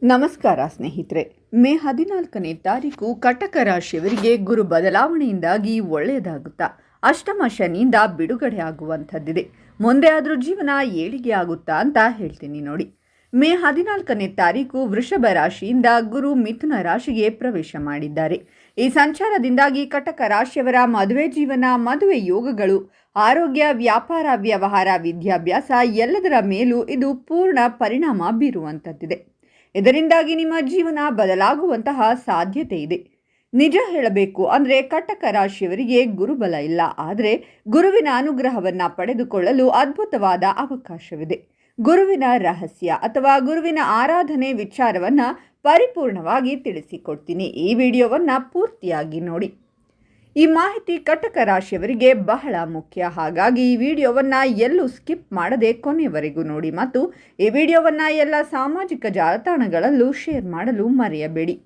ನಮಸ್ಕಾರ ಸ್ನೇಹಿತರೆ. ಮೇ 14ನೇ ತಾರೀಕು ಕಟಕ ರಾಶಿಯವರಿಗೆ ಗುರು ಬದಲಾವಣೆಯಿಂದಾಗಿ ಒಳ್ಳೆಯದಾಗುತ್ತಾ ಅಷ್ಟಮ ಶನಿಯಿಂದ ಬಿಡುಗಡೆ ಆಗುವಂಥದ್ದಿದೆ. ಮುಂದೆ ಆದರೂ ಜೀವನ ಏಳಿಗೆ ಆಗುತ್ತಾ ಅಂತ ಹೇಳ್ತೀನಿ ನೋಡಿ. ಮೇ 14ನೇ ತಾರೀಕು ವೃಷಭ ರಾಶಿಯಿಂದ ಗುರು ಮಿಥುನ ರಾಶಿಗೆ ಪ್ರವೇಶ ಮಾಡಿದ್ದಾರೆ. ಈ ಸಂಚಾರದಿಂದಾಗಿ ಕಟಕ ರಾಶಿಯವರ ಮದುವೆ ಜೀವನ, ಮದುವೆ ಯೋಗಗಳು, ಆರೋಗ್ಯ, ವ್ಯಾಪಾರ, ವ್ಯವಹಾರ, ವಿದ್ಯಾಭ್ಯಾಸ ಎಲ್ಲದರ ಮೇಲೂ ಇದು ಪೂರ್ಣ ಪರಿಣಾಮ ಬೀರುವಂಥದ್ದಿದೆ. ಇದರಿಂದಾಗಿ ನಿಮ್ಮ ಜೀವನ ಬದಲಾಗುವಂತಹ ಸಾಧ್ಯತೆ ಇದೆ. ನಿಜ ಹೇಳಬೇಕು ಅಂದರೆ ಕಟಕ ರಾಶಿಯವರಿಗೆ ಗುರುಬಲ ಇಲ್ಲ, ಆದರೆ ಗುರುವಿನ ಅನುಗ್ರಹವನ್ನು ಪಡೆದುಕೊಳ್ಳಲು ಅದ್ಭುತವಾದ ಅವಕಾಶವಿದೆ. ಗುರುವಿನ ರಹಸ್ಯ ಅಥವಾ ಗುರುವಿನ ಆರಾಧನೆ ವಿಚಾರವನ್ನು ಪರಿಪೂರ್ಣವಾಗಿ ತಿಳಿಸಿಕೊಡ್ತೀನಿ. ಈ ವಿಡಿಯೋವನ್ನು ಪೂರ್ತಿಯಾಗಿ ನೋಡಿ. ಈ ಮಾಹಿತಿ ಕಟಕ ರಾಶಿಯವರಿಗೆ ಬಹಳ ಮುಖ್ಯ. ಹಾಗಾಗಿ ಈ ವಿಡಿಯೋವನ್ನು ಎಲ್ಲೂ ಸ್ಕಿಪ್ ಮಾಡದೆ ಕೊನೆಯವರೆಗೂ ನೋಡಿ ಮತ್ತು ಈ ವಿಡಿಯೋವನ್ನು ಎಲ್ಲ ಸಾಮಾಜಿಕ ಜಾಲತಾಣಗಳಲ್ಲೂ ಶೇರ್ ಮಾಡಲು ಮರೆಯಬೇಡಿ.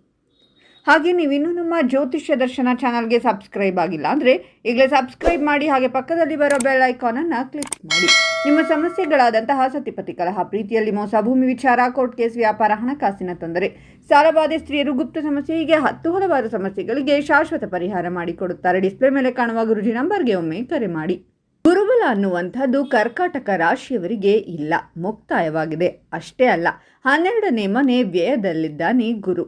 ಹಾಗೆ ನೀವಿನ್ನೂ ನಮ್ಮ ಜ್ಯೋತಿಷ್ಯ ದರ್ಶನ ಚಾನಲ್ಗೆ ಸಬ್ಸ್ಕ್ರೈಬ್ ಆಗಿಲ್ಲ ಅಂದರೆ ಈಗಲೇ ಸಬ್ಸ್ಕ್ರೈಬ್ ಮಾಡಿ, ಹಾಗೆ ಪಕ್ಕದಲ್ಲಿ ಬರೋ ಬೆಲ್ ಐಕಾನನ್ನು ಕ್ಲಿಕ್ ಮಾಡಿ. ನಿಮ್ಮ ಸಮಸ್ಯೆಗಳಾದಂತಹ ಸತಿಪತಿ ಕಲಹ, ಪ್ರೀತಿಯಲ್ಲಿ ಮೋಸ, ಭೂಮಿ ವಿಚಾರ, ಕೋರ್ಟ್ ಕೇಸ್, ವ್ಯಾಪಾರ, ಹಣಕಾಸಿನ ತೊಂದರೆ, ಸಾಲಬಾಧೆ, ಸ್ತ್ರೀಯರು, ಗುಪ್ತ ಸಮಸ್ಯೆ, ಹೀಗೆ ಹಲವಾರು ಸಮಸ್ಯೆಗಳಿಗೆ ಶಾಶ್ವತ ಪರಿಹಾರ ಮಾಡಿಕೊಡುತ್ತಾರೆ. ಡಿಸ್ಪ್ಲೇ ಮೇಲೆ ಕಾಣುವ ಗುರುಜಿ ನಂಬರ್ಗೆ ಒಮ್ಮೆ ಕರೆ ಮಾಡಿ. ಗುರುಬಲ ಅನ್ನುವಂಥದ್ದು ಕರ್ಕಾಟಕ ರಾಶಿಯವರಿಗೆ ಇಲ್ಲ, ಮುಕ್ತಾಯವಾಗಿದೆ. ಅಷ್ಟೇ ಅಲ್ಲ, 12ನೇ ಮನೆ ವ್ಯಯದಲ್ಲಿದ್ದಾನೆ ಗುರು.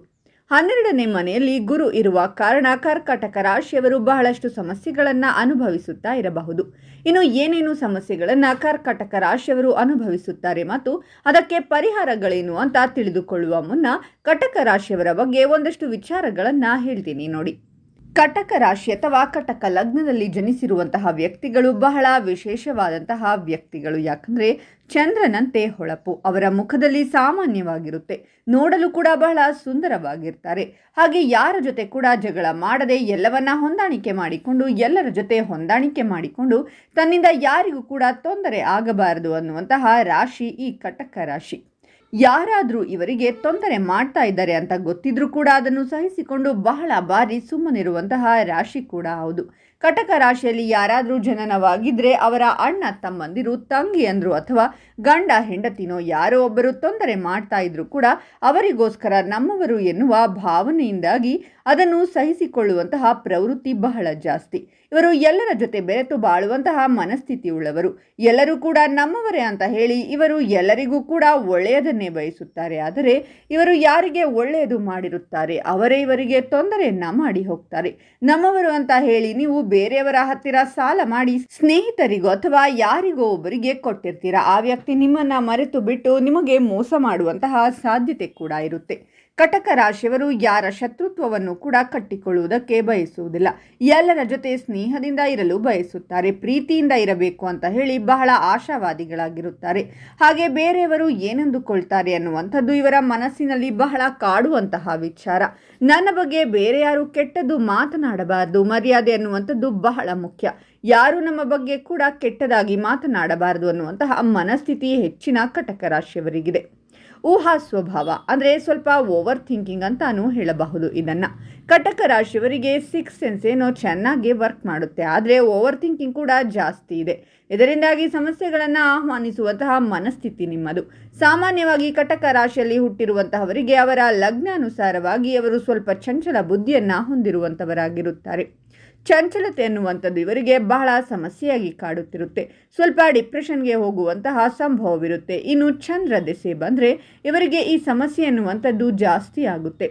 12ನೇ ಮನೆಯಲ್ಲಿ ಗುರು ಇರುವ ಕಾರಣ ಕರ್ಕಾಟಕ ರಾಶಿಯವರು ಬಹಳಷ್ಟು ಸಮಸ್ಯೆಗಳನ್ನು ಅನುಭವಿಸುತ್ತಾ ಇರಬಹುದು. ಇನ್ನು ಏನೇನು ಸಮಸ್ಯೆಗಳನ್ನು ಕರ್ಕಾಟಕ ರಾಶಿಯವರು ಅನುಭವಿಸುತ್ತಾರೆ ಮತ್ತು ಅದಕ್ಕೆ ಪರಿಹಾರಗಳೇನು ಅಂತ ತಿಳಿದುಕೊಳ್ಳುವ ಮುನ್ನ ಕಟಕ ರಾಶಿಯವರ ಬಗ್ಗೆ ಒಂದಷ್ಟು ವಿಚಾರಗಳನ್ನು ಹೇಳ್ತೀನಿ ನೋಡಿ. ಕಟಕ ರಾಶಿ ಅಥವಾ ಕಟಕ ಲಗ್ನದಲ್ಲಿ ಜನಿಸಿರುವಂತಹ ವ್ಯಕ್ತಿಗಳು ಬಹಳ ವಿಶೇಷವಾದಂತಹ ವ್ಯಕ್ತಿಗಳು. ಯಾಕಂದರೆ ಚಂದ್ರನಂತೆ ಹೊಳಪು ಅವರ ಮುಖದಲ್ಲಿ ಸಾಮಾನ್ಯವಾಗಿರುತ್ತೆ. ನೋಡಲು ಕೂಡ ಬಹಳ ಸುಂದರವಾಗಿರ್ತಾರೆ. ಹಾಗೆ ಯಾರ ಜೊತೆ ಕೂಡ ಜಗಳ ಮಾಡದೆ ಎಲ್ಲವನ್ನ ಹೊಂದಾಣಿಕೆ ಮಾಡಿಕೊಂಡು, ಎಲ್ಲರ ಜೊತೆ ಹೊಂದಾಣಿಕೆ ಮಾಡಿಕೊಂಡು ತನ್ನಿಂದ ಯಾರಿಗೂ ಕೂಡ ತೊಂದರೆ ಆಗಬಾರದು ಅನ್ನುವಂತಹ ರಾಶಿ ಈ ಕಟಕ ರಾಶಿ. ಯಾರಾದರೂ ಇವರಿಗೆ ತೊಂದರೆ ಮಾಡ್ತಾ ಇದ್ದಾರೆ ಅಂತ ಗೊತ್ತಿದ್ರೂ ಕೂಡ ಅದನ್ನು ಸಹಿಸಿಕೊಂಡು ಬಹಳ ಬಾರಿ ಸುಮ್ಮನಿರುವಂತಹ ರಾಶಿ ಕೂಡ ಹೌದು. ಕಟಕ ರಾಶಿಯಲ್ಲಿ ಯಾರಾದರೂ ಜನನವಾಗಿದ್ದರೆ ಅವರ ಅಣ್ಣ ತಮ್ಮಂದಿರು, ತಂಗಿಯಂದ್ರು ಅಥವಾ ಗಂಡ ಹೆಂಡತಿನೋ ಯಾರೋ ಒಬ್ಬರು ತೊಂದರೆ ಮಾಡ್ತಾ ಇದ್ರು ಕೂಡ ಅವರಿಗೋಸ್ಕರ ನಮ್ಮವರು ಎನ್ನುವ ಭಾವನೆಯಿಂದಾಗಿ ಅದನ್ನು ಸಹಿಸಿಕೊಳ್ಳುವಂತಹ ಪ್ರವೃತ್ತಿ ಬಹಳ ಜಾಸ್ತಿ. ಇವರು ಎಲ್ಲರ ಜೊತೆ ಬೆರೆತು ಬಾಳುವಂತಹ ಮನಸ್ಥಿತಿ ಉಳ್ಳವರು. ಎಲ್ಲರೂ ಕೂಡ ನಮ್ಮವರೇ ಅಂತ ಹೇಳಿ ಇವರು ಎಲ್ಲರಿಗೂ ಕೂಡ ಒಳ್ಳೆಯದನ್ನೇ ಬಯಸುತ್ತಾರೆ. ಆದರೆ ಇವರು ಯಾರಿಗೆ ಒಳ್ಳೆಯದು ಮಾಡಿರುತ್ತಾರೆ ಅವರೇ ಇವರಿಗೆ ತೊಂದರೆಯನ್ನ ಮಾಡಿ ಹೋಗ್ತಾರೆ. ನಮ್ಮವರು ಅಂತ ಹೇಳಿ ನೀವು ಬೇರೆಯವರ ಹತ್ತಿರ ಸಾಲ ಮಾಡಿ ಸ್ನೇಹಿತರಿಗೋ ಅಥವಾ ಯಾರಿಗೋ ಒಬ್ಬರಿಗೆ ಕೊಟ್ಟಿರ್ತೀರಾ. ಆ ವ್ಯಕ್ತಿ ನಿಮ್ಮನ್ನ ಮರೆತು ಬಿಟ್ಟು ನಿಮಗೆ ಮೋಸ ಮಾಡುವಂತಹ ಸಾಧ್ಯತೆ ಕೂಡ ಇರುತ್ತೆ. ಕಟಕ ರಾಶಿಯವರು ಯಾರ ಶತ್ರುತ್ವವನ್ನು ಕೂಡ ಕಟ್ಟಿಕೊಳ್ಳುವುದಕ್ಕೆ ಬಯಸುವುದಿಲ್ಲ. ಎಲ್ಲರ ಜೊತೆ ಸ್ನೇಹದಿಂದ ಇರಲು ಬಯಸುತ್ತಾರೆ. ಪ್ರೀತಿಯಿಂದ ಇರಬೇಕು ಅಂತ ಹೇಳಿ ಬಹಳ ಆಶಾವಾದಿಗಳಾಗಿರುತ್ತಾರೆ. ಹಾಗೆ ಬೇರೆಯವರು ಏನೆಂದುಕೊಳ್ತಾರೆ ಅನ್ನುವಂಥದ್ದು ಇವರ ಮನಸ್ಸಿನಲ್ಲಿ ಬಹಳ ಕಾಡುವಂತಹ ವಿಚಾರ. ನನ್ನ ಬಗ್ಗೆ ಬೇರೆ ಯಾರು ಕೆಟ್ಟದ್ದು ಮಾತನಾಡಬಾರದು, ಮರ್ಯಾದೆ ಅನ್ನುವಂಥದ್ದು ಬಹಳ ಮುಖ್ಯ. ಯಾರು ನಮ್ಮ ಬಗ್ಗೆ ಕೂಡ ಕೆಟ್ಟದಾಗಿ ಮಾತನಾಡಬಾರದು ಅನ್ನುವಂತಹ ಮನಸ್ಥಿತಿ ಹೆಚ್ಚಿನ ಕಟಕ ರಾಶಿಯವರಿಗಿದೆ. ಊಹಾ ಸ್ವಭಾವ ಅಂದರೆ ಸ್ವಲ್ಪ ಓವರ್ ಥಿಂಕಿಂಗ್ ಅಂತಾನೂ ಹೇಳಬಹುದು. ಇದನ್ನು ಕಟಕ ರಾಶಿಯವರಿಗೆ ಸಿಕ್ಸ್ ಸೆನ್ಸ್ ಏನೋ ಚೆನ್ನಾಗಿ ವರ್ಕ್ ಮಾಡುತ್ತೆ, ಆದರೆ ಓವರ್ ಥಿಂಕಿಂಗ್ ಕೂಡ ಜಾಸ್ತಿ ಇದೆ. ಇದರಿಂದಾಗಿ ಸಮಸ್ಯೆಗಳನ್ನು ಆಹ್ವಾನಿಸುವಂತಹ ಮನಸ್ಥಿತಿ ನಿಮ್ಮದು. ಸಾಮಾನ್ಯವಾಗಿ ಕಟಕ ರಾಶಿಯಲ್ಲಿ ಹುಟ್ಟಿರುವಂತಹವರಿಗೆ ಅವರ ಲಗ್ನಾನುಸಾರವಾಗಿ ಅವರು ಸ್ವಲ್ಪ ಚಂಚಲ ಬುದ್ಧಿಯನ್ನು ಹೊಂದಿರುವಂಥವರಾಗಿರುತ್ತಾರೆ. ಚಂಚಲತೆ ಅನ್ನುವಂಥದ್ದು ಇವರಿಗೆ ಬಹಳ ಸಮಸ್ಯೆಯಾಗಿ ಕಾಡುತ್ತಿರುತ್ತೆ. ಸ್ವಲ್ಪ ಡಿಪ್ರೆಷನ್ಗೆ ಹೋಗುವಂತಹ ಸಂಭವವಿರುತ್ತೆ. ಇನ್ನು ಚಂದ್ರ ದೆಸೆ ಬಂದರೆ ಇವರಿಗೆ ಈ ಸಮಸ್ಯೆ ಅನ್ನುವಂಥದ್ದು ಜಾಸ್ತಿ ಆಗುತ್ತೆ.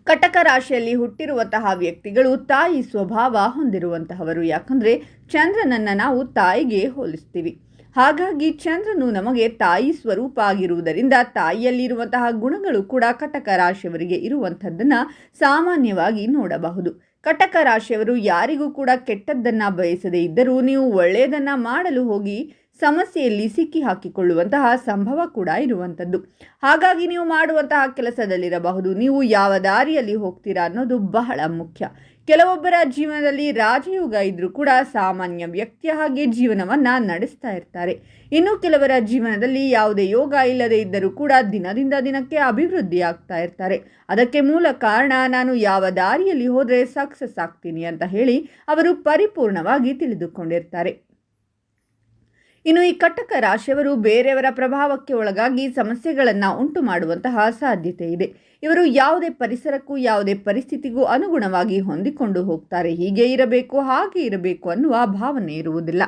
ಕಟಕ ರಾಶಿಯಲ್ಲಿ ಹುಟ್ಟಿರುವಂತಹ ವ್ಯಕ್ತಿಗಳು ತಾಯಿ ಸ್ವಭಾವ ಹೊಂದಿರುವಂತಹವರು. ಯಾಕಂದರೆ ಚಂದ್ರನನ್ನು ನಾವು ತಾಯಿಗೆ ಹೋಲಿಸ್ತೀವಿ. ಹಾಗಾಗಿ ಚಂದ್ರನು ನಮಗೆ ತಾಯಿ ಸ್ವರೂಪ ಆಗಿರುವುದರಿಂದ ತಾಯಿಯಲ್ಲಿರುವಂತಹ ಗುಣಗಳು ಕೂಡ ಕಟಕ ರಾಶಿಯವರಿಗೆ ಇರುವಂಥದ್ದನ್ನು ಸಾಮಾನ್ಯವಾಗಿ ನೋಡಬಹುದು. ಕಟಕ ರಾಶಿಯವರು ಯಾರಿಗೂ ಕೂಡ ಕೆಟ್ಟದ್ದನ್ನು ಬಯಸದೇ ಇದ್ದರೂ ನೀವು ಒಳ್ಳೆಯದನ್ನು ಮಾಡಲು ಹೋಗಿ ಸಮಸ್ಯೆಯಲ್ಲಿ ಸಿಕ್ಕಿ ಹಾಕಿಕೊಳ್ಳುವಂತಹ ಸಂಭವ ಕೂಡ ಇರುವಂಥದ್ದು. ಹಾಗಾಗಿ ನೀವು ಮಾಡುವಂತಹ ಕೆಲಸದಲ್ಲಿರಬಹುದು, ನೀವು ಯಾವ ದಾರಿಯಲ್ಲಿ ಹೋಗ್ತೀರಾ ಅನ್ನೋದು ಬಹಳ ಮುಖ್ಯ. ಕೆಲವೊಬ್ಬರ ಜೀವನದಲ್ಲಿ ರಾಜಯೋಗ ಇದ್ರೂ ಕೂಡ ಸಾಮಾನ್ಯ ವ್ಯಕ್ತಿಯ ಹಾಗೆ ಜೀವನವನ್ನು ನಡೆಸ್ತಾ ಇರ್ತಾರೆ. ಇನ್ನು ಕೆಲವರ ಜೀವನದಲ್ಲಿ ಯಾವುದೇ ಯೋಗ ಇಲ್ಲದೆ ಇದ್ದರೂ ಕೂಡ ದಿನದಿಂದ ದಿನಕ್ಕೆ ಅಭಿವೃದ್ಧಿ ಆಗ್ತಾ ಇರ್ತಾರೆ. ಅದಕ್ಕೆ ಮೂಲ ಕಾರಣ ನಾನು ಯಾವ ದಾರಿಯಲ್ಲಿ ಹೋದರೆ ಸಕ್ಸಸ್ ಆಗ್ತೀನಿ ಅಂತ ಹೇಳಿ ಅವರು ಪರಿಪೂರ್ಣವಾಗಿ ತಿಳಿದುಕೊಂಡಿರ್ತಾರೆ. ಇನ್ನು ಈ ಕಟಕ ರಾಶಿಯವರು ಬೇರೆಯವರ ಪ್ರಭಾವಕ್ಕೆ ಒಳಗಾಗಿ ಸಮಸ್ಯೆಗಳನ್ನು ಉಂಟು ಮಾಡುವಂತಹ ಸಾಧ್ಯತೆ ಇದೆ. ಇವರು ಯಾವುದೇ ಪರಿಸರಕ್ಕೂ ಯಾವುದೇ ಪರಿಸ್ಥಿತಿಗೂ ಅನುಗುಣವಾಗಿ ಹೊಂದಿಕೊಂಡು ಹೋಗ್ತಾರೆ. ಹೀಗೆ ಇರಬೇಕು ಹಾಗೆ ಇರಬೇಕು ಅನ್ನುವ ಭಾವನೆ ಇರುವುದಿಲ್ಲ.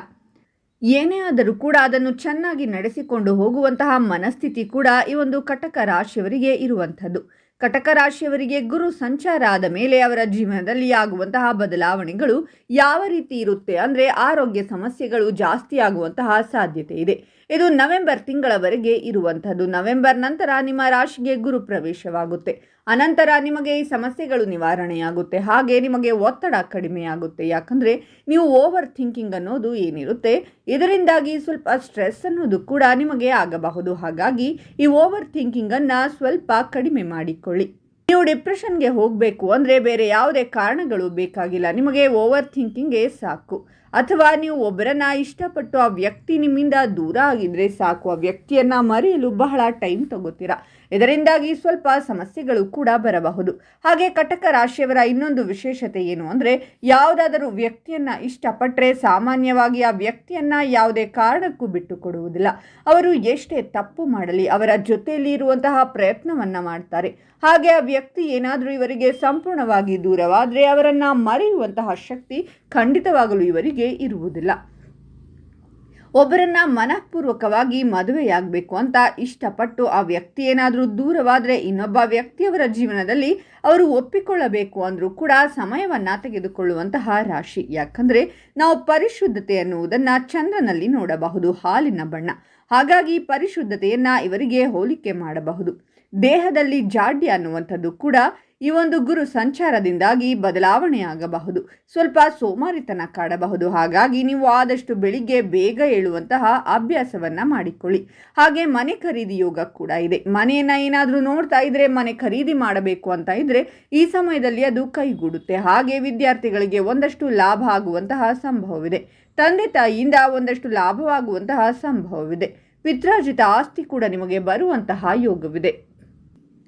ಏನೇ ಆದರೂ ಕೂಡ ಅದನ್ನು ಚೆನ್ನಾಗಿ ನಡೆಸಿಕೊಂಡು ಹೋಗುವಂತಹ ಮನಸ್ಥಿತಿ ಕೂಡ ಈ ಒಂದು ಕಟಕ ರಾಶಿಯವರಿಗೆ ಇರುವಂಥದ್ದು. ಕಟಕ ರಾಶಿಯವರಿಗೆ ಗುರು ಸಂಚಾರ ಆದ ಮೇಲೆ ಅವರ ಜೀವನದಲ್ಲಿ ಆಗುವಂತಹ ಬದಲಾವಣೆಗಳು ಯಾವ ರೀತಿ ಇರುತ್ತೆ ಅಂದರೆ ಆರೋಗ್ಯ ಸಮಸ್ಯೆಗಳು ಜಾಸ್ತಿ ಆಗುವಂತಹ ಸಾಧ್ಯತೆ ಇದೆ. ಇದು ನವೆಂಬರ್ ತಿಂಗಳವರೆಗೆ ಇರುವಂಥದ್ದು. ನವೆಂಬರ್ ನಂತರ ನಿಮ್ಮ ರಾಶಿಗೆ ಗುರು ಪ್ರವೇಶವಾಗುತ್ತೆ. ಅನಂತರ ನಿಮಗೆ ಈ ಸಮಸ್ಯೆಗಳು ನಿವಾರಣೆಯಾಗುತ್ತೆ. ಹಾಗೆ ನಿಮಗೆ ಒತ್ತಡ ಕಡಿಮೆಯಾಗುತ್ತೆ. ಯಾಕಂದರೆ ನೀವು ಓವರ್ ಥಿಂಕಿಂಗ್ ಅನ್ನೋದು ಏನಿರುತ್ತೆ ಇದರಿಂದಾಗಿ ಸ್ವಲ್ಪ ಸ್ಟ್ರೆಸ್ ಅನ್ನೋದು ಕೂಡ ನಿಮಗೆ ಆಗಬಹುದು. ಹಾಗಾಗಿ ಈ ಓವರ್ ಥಿಂಕಿಂಗನ್ನು ಸ್ವಲ್ಪ ಕಡಿಮೆ ಮಾಡಿಕೊಳ್ಳಿ. ನೀವು ಡಿಪ್ರೆಷನ್ಗೆ ಹೋಗಬೇಕು ಅಂದರೆ ಬೇರೆ ಯಾವುದೇ ಕಾರಣಗಳು ಬೇಕಾಗಿಲ್ಲ. ನಿಮಗೆ ಓವರ್ ಥಿಂಕಿಂಗೇ ಸಾಕು. ಅಥವಾ ನೀವು ಒಬ್ಬರನ್ನ ಇಷ್ಟಪಟ್ಟು ಆ ವ್ಯಕ್ತಿ ನಿಮ್ಮಿಂದ ದೂರ ಆಗಿದ್ರೆ ಸಾಕು, ಆ ವ್ಯಕ್ತಿಯನ್ನು ಮರೆಯಲು ಬಹಳ ಟೈಮ್ ತಗೋತೀರಾ. ಇದರಿಂದಾಗಿ ಸ್ವಲ್ಪ ಸಮಸ್ಯೆಗಳು ಕೂಡ ಬರಬಹುದು. ಹಾಗೆ ಕಟಕ ರಾಶಿಯವರ ಇನ್ನೊಂದು ವಿಶೇಷತೆ ಏನು ಅಂದರೆ ಯಾವುದಾದರೂ ವ್ಯಕ್ತಿಯನ್ನು ಇಷ್ಟಪಟ್ಟರೆ ಸಾಮಾನ್ಯವಾಗಿ ಆ ವ್ಯಕ್ತಿಯನ್ನು ಯಾವುದೇ ಕಾರಣಕ್ಕೂ ಬಿಟ್ಟು ಕೊಡುವುದಿಲ್ಲ. ಅವರು ಎಷ್ಟೇ ತಪ್ಪು ಮಾಡಲಿ ಅವರ ಜೊತೆಯಲ್ಲಿ ಇರುವಂತಹ ಪ್ರಯತ್ನವನ್ನು ಮಾಡ್ತಾರೆ. ಹಾಗೆ ಆ ವ್ಯಕ್ತಿ ಏನಾದರೂ ಇವರಿಗೆ ಸಂಪೂರ್ಣವಾಗಿ ದೂರವಾದರೆ ಅವರನ್ನು ಮರೆಯುವಂತಹ ಶಕ್ತಿ ಖಂಡಿತವಾಗಲೂ ಇವರಿಗೆ ಇರುವುದಿಲ್ಲ. ಒಬ್ಬರನ್ನ ಮನಃಪೂರ್ವಕವಾಗಿ ಮದುವೆಯಾಗಬೇಕು ಅಂತ ಇಷ್ಟಪಟ್ಟು ಆ ವ್ಯಕ್ತಿ ಏನಾದರೂ ದೂರವಾದರೆ ಇನ್ನೊಬ್ಬ ವ್ಯಕ್ತಿಯವರ ಜೀವನದಲ್ಲಿ ಅವರು ಒಪ್ಪಿಕೊಳ್ಳಬೇಕು ಅಂದರೂ ಕೂಡ ಸಮಯವನ್ನು ತೆಗೆದುಕೊಳ್ಳುವಂತಹ ರಾಶಿ. ಯಾಕಂದರೆ ನಾವು ಪರಿಶುದ್ಧತೆ ಅನ್ನುವುದನ್ನು ಚಂದ್ರನಲ್ಲಿ ನೋಡಬಹುದು, ಹಾಲಿನ ಬಣ್ಣ. ಹಾಗಾಗಿ ಪರಿಶುದ್ಧತೆಯನ್ನು ಇವರಿಗೆ ಹೋಲಿಕೆ ಮಾಡಬಹುದು. ದೇಹದಲ್ಲಿ ಜಾಡ್ಯ ಅನ್ನುವಂಥದ್ದು ಕೂಡ ಈ ಒಂದು ಗುರು ಸಂಚಾರದಿಂದಾಗಿ ಬದಲಾವಣೆ ಆಗಬಹುದು. ಸ್ವಲ್ಪ ಸೋಮಾರಿತನ ಕಾಡಬಹುದು. ಹಾಗಾಗಿ ನೀವು ಆದಷ್ಟು ಬೆಳಿಗ್ಗೆ ಬೇಗ ಏಳುವಂತಹ ಅಭ್ಯಾಸವನ್ನು ಮಾಡಿಕೊಳ್ಳಿ. ಹಾಗೆ ಮನೆ ಖರೀದಿ ಯೋಗ ಕೂಡ ಇದೆ. ಮನೆಯನ್ನು ಏನಾದರೂ ನೋಡ್ತಾ ಇದ್ರೆ ಮನೆ ಖರೀದಿ ಮಾಡಬೇಕು ಅಂತ ಇದ್ರೆ ಈ ಸಮಯದಲ್ಲಿ ಅದು ಕೈಗೂಡುತ್ತೆ. ಹಾಗೆ ವಿದ್ಯಾರ್ಥಿಗಳಿಗೆ ಒಂದಷ್ಟು ಲಾಭ ಆಗುವಂತಹ ಸಂಭವವಿದೆ. ತಂದೆ ತಾಯಿಯಿಂದ ಒಂದಷ್ಟು ಲಾಭವಾಗುವಂತಹ ಸಂಭವವಿದೆ. ಪಿತ್ರಾರ್ಜಿತ ಆಸ್ತಿ ಕೂಡ ನಿಮಗೆ ಬರುವಂತಹ ಯೋಗವಿದೆ.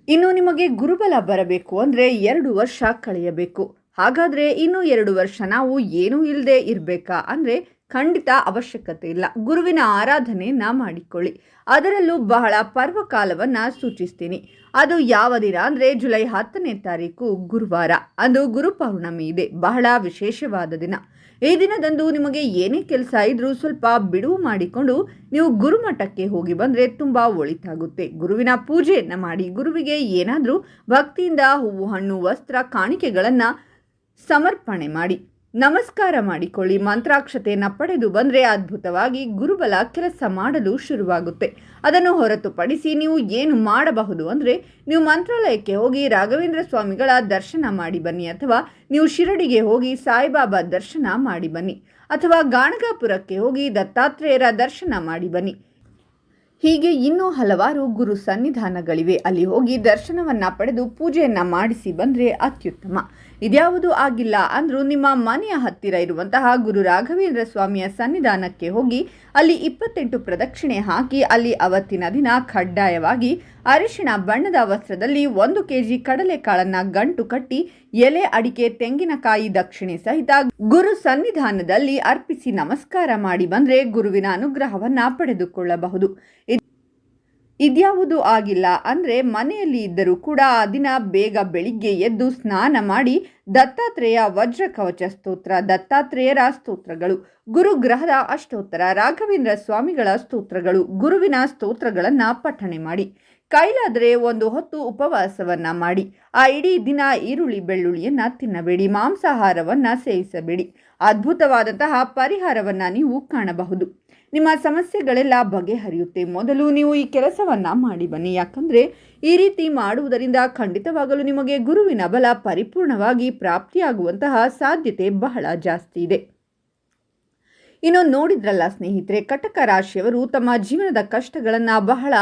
ಇನ್ನು ನಿಮಗೆ ಗುರುಬಲ ಬರಬೇಕು ಅಂದರೆ 2 ವರ್ಷ ಕಳೆಯಬೇಕು. ಹಾಗಾದರೆ ಇನ್ನು 2 ವರ್ಷ ನಾವು ಏನೂ ಇಲ್ಲದೆ ಇರಬೇಕಾ ಅಂದರೆ ಖಂಡಿತ ಅವಶ್ಯಕತೆ ಇಲ್ಲ. ಗುರುವಿನ ಆರಾಧನೆಯನ್ನು ಮಾಡಿಕೊಳ್ಳಿ. ಅದರಲ್ಲೂ ಬಹಳ ಪರ್ವಕಾಲವನ್ನು ಸೂಚಿಸ್ತೀನಿ. ಅದು ಯಾವ ದಿನ ಅಂದರೆ ಜುಲೈ 10ನೇ ತಾರೀಕು ಗುರುವಾರ. ಅಂದು ಗುರು ಪೌರ್ಣಮಿ ಇದೆ. ಬಹಳ ವಿಶೇಷವಾದ ದಿನ. ಈ ದಿನದಂದು ನಿಮಗೆ ಏನೇ ಕೆಲಸ ಇದ್ರೂ ಸ್ವಲ್ಪ ಬಿಡುವು ಮಾಡಿಕೊಂಡು ನೀವು ಗುರುಮಠಕ್ಕೆ ಹೋಗಿ ಬಂದರೆ ತುಂಬ ಒಳಿತಾಗುತ್ತೆ. ಗುರುವಿನ ಪೂಜೆಯನ್ನು ಮಾಡಿ ಗುರುವಿಗೆ ಏನಾದರೂ ಭಕ್ತಿಯಿಂದ ಹೂವು, ಹಣ್ಣು, ವಸ್ತ್ರ, ಕಾಣಿಕೆಗಳನ್ನು ಸಮರ್ಪಣೆ ಮಾಡಿ ನಮಸ್ಕಾರ ಮಾಡಿಕೊಳ್ಳಿ. ಮಂತ್ರಾಕ್ಷತೆಯನ್ನು ಪಡೆದು ಬಂದರೆ ಅದ್ಭುತವಾಗಿ ಗುರುಬಲ ಕೆಲಸ ಮಾಡಲು ಶುರುವಾಗುತ್ತೆ. ಅದನ್ನು ಹೊರತುಪಡಿಸಿ ನೀವು ಏನು ಮಾಡಬಹುದು ಅಂದರೆ ನೀವು ಮಂತ್ರಾಲಯಕ್ಕೆ ಹೋಗಿ ರಾಘವೇಂದ್ರ ಸ್ವಾಮಿಗಳ ದರ್ಶನ ಮಾಡಿ ಬನ್ನಿ, ಅಥವಾ ನೀವು ಶಿರಡಿಗೆ ಹೋಗಿ ಸಾಯಿಬಾಬಾ ದರ್ಶನ ಮಾಡಿ ಬನ್ನಿ, ಅಥವಾ ಗಾಣಗಾಪುರಕ್ಕೆ ಹೋಗಿ ದತ್ತಾತ್ರೇಯರ ದರ್ಶನ ಮಾಡಿ ಬನ್ನಿ. ಹೀಗೆ ಇನ್ನೂ ಹಲವಾರು ಗುರು ಸನ್ನಿಧಾನಗಳಿವೆ. ಅಲ್ಲಿ ಹೋಗಿ ದರ್ಶನವನ್ನು ಪಡೆದು ಪೂಜೆಯನ್ನು ಮಾಡಿಸಿ ಬಂದರೆ ಅತ್ಯುತ್ತಮ. ಇದ್ಯಾವುದು ಆಗಿಲ್ಲ ಅಂದರೂ ನಿಮ್ಮ ಮನೆಯ ಹತ್ತಿರ ಇರುವಂತಹ ಗುರು ರಾಘವೇಂದ್ರ ಸ್ವಾಮಿಯ ಸನ್ನಿಧಾನಕ್ಕೆ ಹೋಗಿ ಅಲ್ಲಿ 28 ಪ್ರದಕ್ಷಿಣೆ ಹಾಕಿ ಅಲ್ಲಿ ಅವತ್ತಿನ ದಿನ ಕಡ್ಡಾಯವಾಗಿ ಅರಿಶಿಣ ಬಣ್ಣದ ವಸ್ತ್ರದಲ್ಲಿ 1 kg ಕಡಲೆಕಾಳನ್ನು ಗಂಟು ಕಟ್ಟಿ ಎಲೆ, ಅಡಿಕೆ, ತೆಂಗಿನಕಾಯಿ ದಕ್ಷಿಣೆ ಸಹಿತ ಗುರು ಸನ್ನಿಧಾನದಲ್ಲಿ ಅರ್ಪಿಸಿ ನಮಸ್ಕಾರ ಮಾಡಿ ಬಂದರೆ ಗುರುವಿನ ಅನುಗ್ರಹವನ್ನು ಪಡೆದುಕೊಳ್ಳಬಹುದು. ಇದ್ಯಾವುದು ಆಗಿಲ್ಲ ಅಂದರೆ ಮನೆಯಲ್ಲಿ ಇದ್ದರೂ ಕೂಡ ಆ ದಿನ ಬೇಗ ಬೆಳಿಗ್ಗೆ ಎದ್ದು ಸ್ನಾನ ಮಾಡಿ ದತ್ತಾತ್ರೇಯ ವಜ್ರ ಕವಚ ಸ್ತೋತ್ರ, ದತ್ತಾತ್ರೇಯರ ಸ್ತೋತ್ರಗಳು, ಗುರುಗ್ರಹದ ಅಷ್ಟೋತ್ತರ, ರಾಘವೇಂದ್ರ ಸ್ವಾಮಿಗಳ ಸ್ತೋತ್ರಗಳು, ಗುರುವಿನ ಸ್ತೋತ್ರಗಳನ್ನು ಪಠಣೆ ಮಾಡಿ. ಕೈಲಾದರೆ 1 ಹೊತ್ತು ಉಪವಾಸವನ್ನು ಮಾಡಿ. ಆ ಇಡೀ ದಿನ ಈರುಳ್ಳಿ ಬೆಳ್ಳುಳ್ಳಿಯನ್ನು ತಿನ್ನಬೇಡಿ, ಮಾಂಸಾಹಾರವನ್ನು ಸೇವಿಸಬೇಡಿ. ಅದ್ಭುತವಾದಂತಹ ಪರಿಹಾರವನ್ನು ನೀವು ಕಾಣಬಹುದು. ನಿಮ್ಮ ಸಮಸ್ಯೆಗಳೆಲ್ಲ ಬಗೆಹರಿಯುತ್ತೆ. ಮೊದಲು ನೀವು ಈ ಕೆಲಸವನ್ನು ಮಾಡಿ ಬನ್ನಿ. ಯಾಕಂದರೆ ಈ ರೀತಿ ಮಾಡುವುದರಿಂದ ಖಂಡಿತವಾಗಲೂ ನಿಮಗೆ ಗುರುವಿನ ಬಲ ಪರಿಪೂರ್ಣವಾಗಿ ಪ್ರಾಪ್ತಿಯಾಗುವಂತಹ ಸಾಧ್ಯತೆ ಬಹಳ ಜಾಸ್ತಿ ಇದೆ. ಇನ್ನು ನೋಡಿದ್ರಲ್ಲ ಸ್ನೇಹಿತರೆ, ಕಟಕ ರಾಶಿಯವರು ತಮ್ಮ ಜೀವನದ ಕಷ್ಟಗಳನ್ನು ಬಹಳ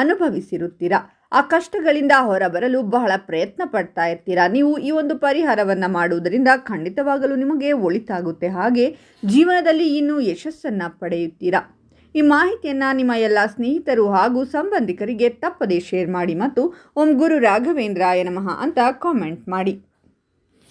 ಅನುಭವಿಸಿರುತ್ತೀರಾ. ಆ ಕಷ್ಟಗಳಿಂದ ಹೊರಬರಲು ಬಹಳ ಪ್ರಯತ್ನ ಪಡ್ತಾ ಇರ್ತೀರಾ. ನೀವು ಈ ಒಂದು ಪರಿಹಾರವನ್ನು ಮಾಡುವುದರಿಂದ ಖಂಡಿತವಾಗಲೂ ನಿಮಗೆ ಒಳಿತಾಗುತ್ತೆ. ಹಾಗೆ ಜೀವನದಲ್ಲಿ ಇನ್ನೂ ಯಶಸ್ಸನ್ನು ಪಡೆಯುತ್ತೀರಾ. ಈ ಮಾಹಿತಿಯನ್ನು ನಿಮ್ಮ ಎಲ್ಲ ಸ್ನೇಹಿತರು ಹಾಗೂ ಸಂಬಂಧಿಕರಿಗೆ ತಪ್ಪದೇ ಶೇರ್ ಮಾಡಿ ಮತ್ತು ಓಂ ಗುರು ರಾಘವೇಂದ್ರಾಯ ನಮಃ ಅಂತ ಕಾಮೆಂಟ್ ಮಾಡಿ.